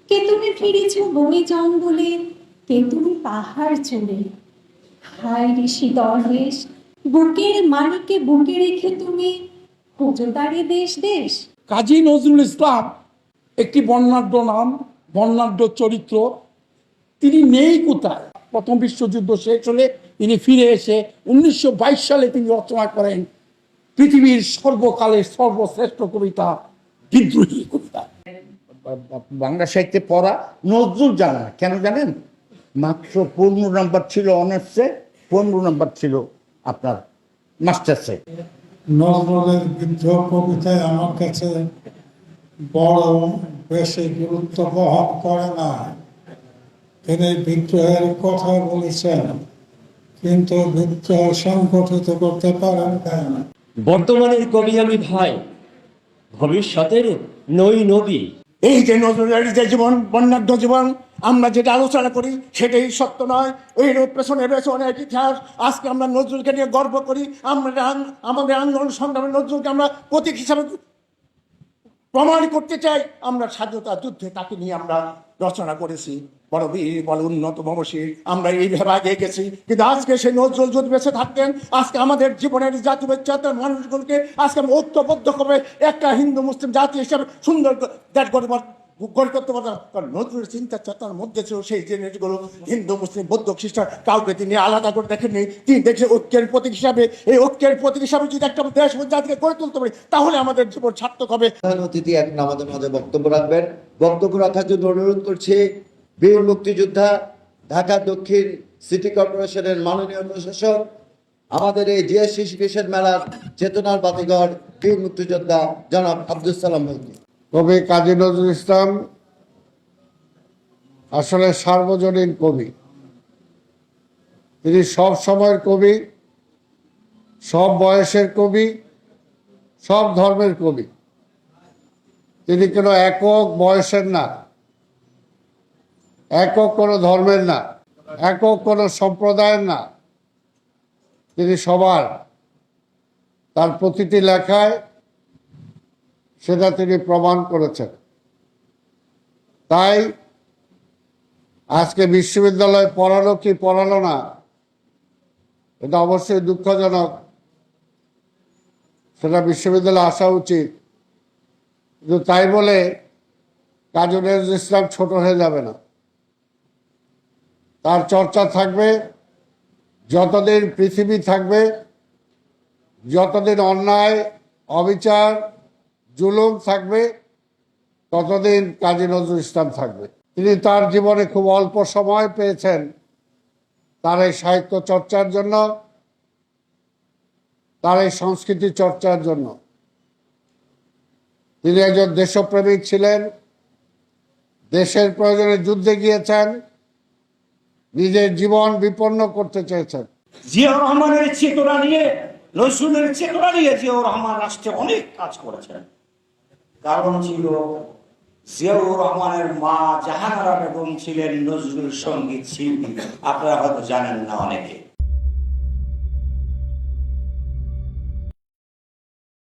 কে তুমি ফিরেছ বনে জঙ্গলে, কে তুমি পাহাড় চড়ে। হায় ঋষি দরবেশ, বুকের মানিকে বুকে রেখে তুমি খোঁজো তারে দেশ দেশ। কাজী নজরুল ইসলাম একটি বর্ণাঢ্য নাম, বর্ণাঢ্য চরিত্র। তিনি নেই কোথায়। প্রথম বিশ্বযুদ্ধ শেষ হলে তিনি ফিরে এসে 1922 সালে তিনি রচনা করেন পৃথিবীর সর্বকালের সর্বশ্রেষ্ঠ কবিতা বিদ্রোহী কবিতা। বাংলা সাহিত্যে পড়া নজরুল জানা কেন জানেন? মাত্র 15 নম্বর ছিল অনার্সে, 15 নম্বর ছিল আপনার মাস্টার্সে। নজরুলের বিদ্রোহ কবিতায় আমার কাছে বড় বেশি গুরুত্ব বহন করে না। তিনি বিদ্রোহের কথা বলেছেন, কিন্তু বিদ্রোহ সংগঠিত করতে পারেন না। বর্তমানের কবি আমি ভাই, ভবিষ্যতের নই নবী। এই যে নজরুলের যে জীবন, বর্ণাঢ্য জীবন, আমরা যেটা আলোচনা করি সেটাই সত্য নয়। এই পেছনে রয়েছে অনেক ইতিহাস। আজকে আমরা নজরুলকে নিয়ে গর্ব করি। আমরা আমাদের আন্দোলন সংগ্রামে নজরুলকে আমরা প্রতীক হিসাবে প্রমাণ করতে চাই। আমরা স্বাধীনতা যুদ্ধে তাকে নিয়ে আমরা রচনা করেছি, বড় বীর বড় উন্নত মমশীর, আমরা এইভাবে আগে গেছি। কিন্তু আজকে সেই নজরুল যদি বেঁচে থাকতেন, আজকে আমাদের জীবনের জাতীয় চেতনার মানুষগুলোকে আজকে আমরা ঐক্যবদ্ধ করে একটা হিন্দু মুসলিম জাতি হিসাবে সুন্দর দেশ গড়ে করতে পারতাম। কারণ নজরুলের চিন্তা চেতনার মধ্যে ছিল সেই জিনিসগুলো। হিন্দু মুসলিম বৌদ্ধ খ্রিস্টান কাউকে তিনি আলাদা করে দেখেননি। তিনি দেখছেন ঐক্যের প্রতীক হিসাবে। এই ঐক্যের প্রতীক হিসাবে যদি একটা দেশ জাতিকে গড়ে তুলতে পারি, তাহলে আমাদের জীবন সার্থক হবে। প্রধান অতিথি এখন আমাদের মাঝে বক্তব্য রাখবেন। বক্তব্য রাখার জন্য অনুরোধ করছি বীর মুক্তিযোদ্ধা, ঢাকা দক্ষিণ সিটি কর্পোরেশনের মাননীয় প্রশাসক, আমাদের এই জিএসসি শিশু মেলার চেতনার বাতিঘর বীর মুক্তিযোদ্ধা জনাব আব্দুল সালাম ভাইকে। কবি কাজী নজরুল ইসলাম আসলে সার্বজনীন কবি। তিনি সব সময়ের কবি, সব বয়সের কবি, সব ধর্মের কবি। তিনি কোনো একক বয়সের না, একক কোনো ধর্মের না, একক কোনো সম্প্রদায়ের না। তিনি সবার, তার প্রতিটি লেখায় সেটা তিনি প্রমাণ করেছেন। তাই আজকে বিশ্ববিদ্যালয়ে পড়ালো কি পড়ালো না, এটা অবশ্যই দুঃখজনক। সেটা বিশ্ববিদ্যালয়ে আসা উচিত, কিন্তু তাই বলে কাজী নজরুল ইসলাম ছোট হয়ে যাবে না। তার চর্চা থাকবে যতদিন পৃথিবী থাকবে, যতদিন অন্যায় অবিচার জুলুম থাকবে, ততদিন কাজী নজরুল ইসলাম থাকবে। তিনি তার জীবনে খুব অল্প সময় পেয়েছেন তার এই সাহিত্য চর্চার জন্য, তার এই সংস্কৃতি চর্চার জন্য। তিনি একজন দেশপ্রেমিক ছিলেন, দেশের প্রয়োজনে যুদ্ধে গিয়েছেন, নিজের জীবন বিপন্ন করতে চেয়েছেন। জিয়াউর রহমানের চেতনা নিয়ে, নজরুলের চেতনা নিয়ে জিয়াউর রহমান রাষ্ট্রে অনেক কাজ করেছেন। কারণ ছিল জিয়াউর রহমানের মা জাহানারা বেগম ছিলেন নজরুল সঙ্গীত শিল্পী। আপনারা হয়তো জানেন না অনেকে।